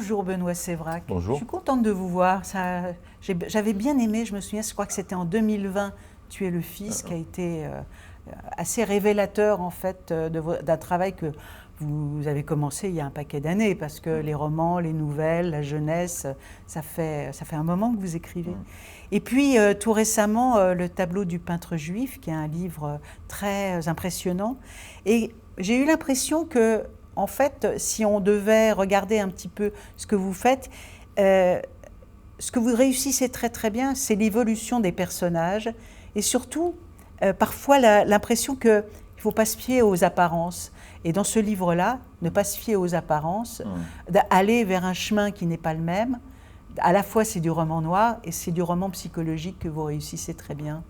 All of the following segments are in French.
Bonjour Benoît Sévrac. Bonjour. Je suis contente de vous voir. J'avais bien aimé, je me souviens, je crois que c'était en 2020, Tu es le fils, qui a été assez révélateur en fait d'un travail que vous avez commencé il y a un paquet d'années, parce que les romans, les nouvelles, la jeunesse, ça fait un moment que vous écrivez. Et puis tout récemment, Le tableau du peintre juif, qui est un livre très impressionnant. Et j'ai eu l'impression que, en fait, si on devait regarder un petit peu ce que vous faites, ce que vous réussissez très très bien, c'est l'évolution des personnages et surtout, parfois, l'impression qu'il ne faut pas se fier aux apparences. Et dans ce livre-là, ne pas se fier aux apparences, d'aller vers un chemin qui n'est pas le même, à la fois c'est du roman noir et c'est du roman psychologique que vous réussissez très bien.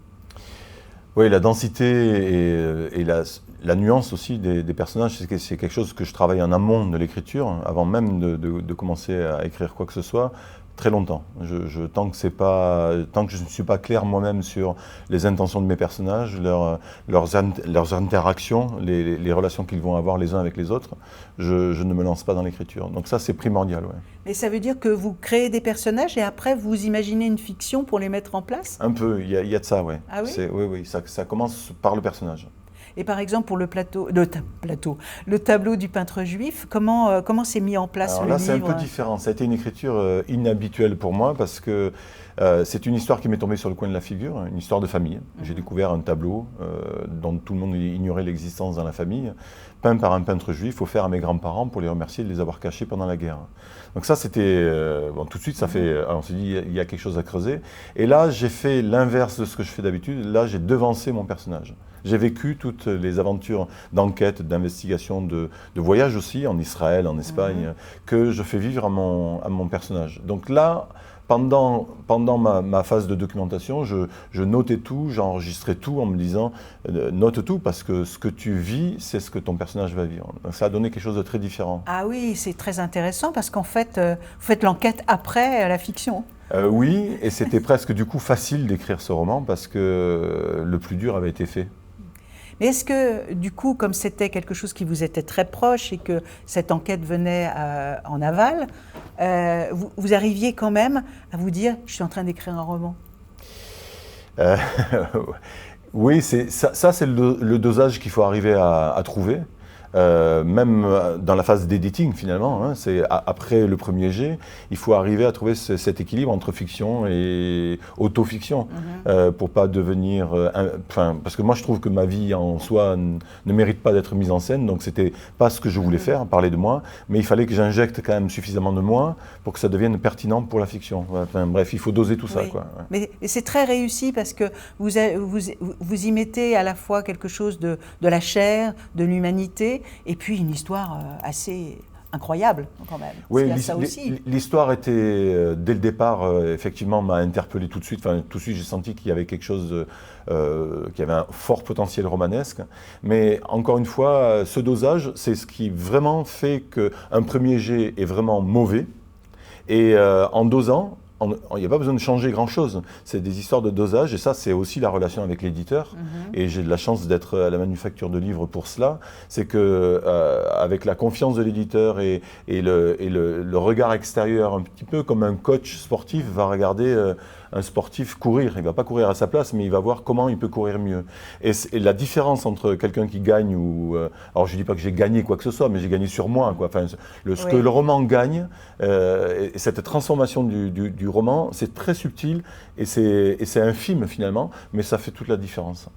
Oui, la densité et la nuance aussi des personnages, c'est quelque chose que je travaille en amont de l'écriture, avant même de commencer à écrire quoi que ce soit, très longtemps. Tant que je ne suis pas clair moi-même sur les intentions de mes personnages, leurs interactions, les relations qu'ils vont avoir les uns avec les autres, je ne me lance pas dans l'écriture. Donc ça, c'est primordial. Ouais. Mais ça veut dire que vous créez des personnages et après vous imaginez une fiction pour les mettre en place ? Un peu, il y a de ça, oui. Ah oui ? Oui, ça commence par le personnage. Et par exemple, pour le tableau du peintre juif, comment s'est mis en place Alors le là, livre ? c'est un peu différent. Ça a été une écriture inhabituelle pour moi parce que c'est une histoire qui m'est tombée sur le coin de la figure, une histoire de famille. J'ai découvert un tableau dont tout le monde ignorait l'existence dans la famille, peint par un peintre juif, offert à mes grands-parents pour les remercier de les avoir cachés pendant la guerre. Donc ça, c'était... tout de suite, on s'est dit, il y a quelque chose à creuser. Et là, j'ai fait l'inverse de ce que je fais d'habitude. Là, j'ai devancé mon personnage. J'ai vécu toutes les aventures d'enquête, d'investigation, de voyage aussi, en Israël, en Espagne, que je fais vivre à mon personnage. Donc là, pendant ma phase de documentation, je notais tout, j'enregistrais tout en me disant note tout, parce que ce que tu vis, c'est ce que ton personnage va vivre. Donc ça a donné quelque chose de très différent. Ah oui, c'est très intéressant parce qu'en fait, vous faites l'enquête après la fiction. Oui, et c'était presque du coup facile d'écrire ce roman parce que le plus dur avait été fait. Mais est-ce que, du coup, comme c'était quelque chose qui vous était très proche et que cette enquête venait en aval, vous arriviez quand même à vous dire « je suis en train d'écrire un roman » ? Oui, ça c'est le dosage qu'il faut arriver à trouver. Même dans la phase d'editing finalement, hein, c'est après le premier jet, il faut arriver à trouver cet équilibre entre fiction et autofiction pour pas devenir, parce que moi je trouve que ma vie en soi ne mérite pas d'être mise en scène, donc c'était pas ce que je voulais faire, parler de moi, mais il fallait que j'injecte quand même suffisamment de moi pour que ça devienne pertinent pour la fiction. Enfin, bref, il faut doser tout ça, quoi. Mais c'est très réussi parce que vous y mettez à la fois quelque chose de la chair, de l'humanité, et puis une histoire assez incroyable quand même. Oui, l'histoire était, dès le départ, effectivement, m'a interpellé tout de suite. Enfin, tout de suite, j'ai senti qu'il y avait quelque chose, qui avait un fort potentiel romanesque. Mais encore une fois, ce dosage, c'est ce qui vraiment fait qu'un premier jet est vraiment mauvais. Et en dosant, il n'y a pas besoin de changer grand-chose. C'est des histoires de dosage, et ça, c'est aussi la relation avec l'éditeur. Et j'ai de la chance d'être à la manufacture de livres pour cela. C'est que avec la confiance de l'éditeur et le regard extérieur, un petit peu comme un coach sportif va regarder un sportif courir. Il ne va pas courir à sa place, mais il va voir comment il peut courir mieux. Et la différence entre quelqu'un qui gagne ou... alors, je ne dis pas que j'ai gagné quoi que ce soit, mais j'ai gagné sur moi, quoi. Enfin, ce que le roman gagne, et cette transformation du roman, c'est très subtil et c'est infime finalement, mais ça fait toute la différence.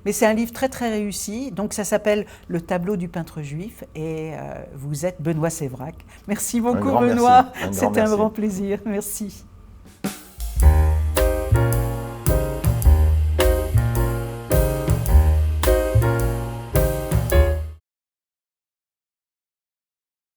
Mais c'est un livre très très réussi, donc ça s'appelle Le tableau du peintre juif et vous êtes Benoît Sévrac. Merci beaucoup Benoît, c'était un grand plaisir, merci.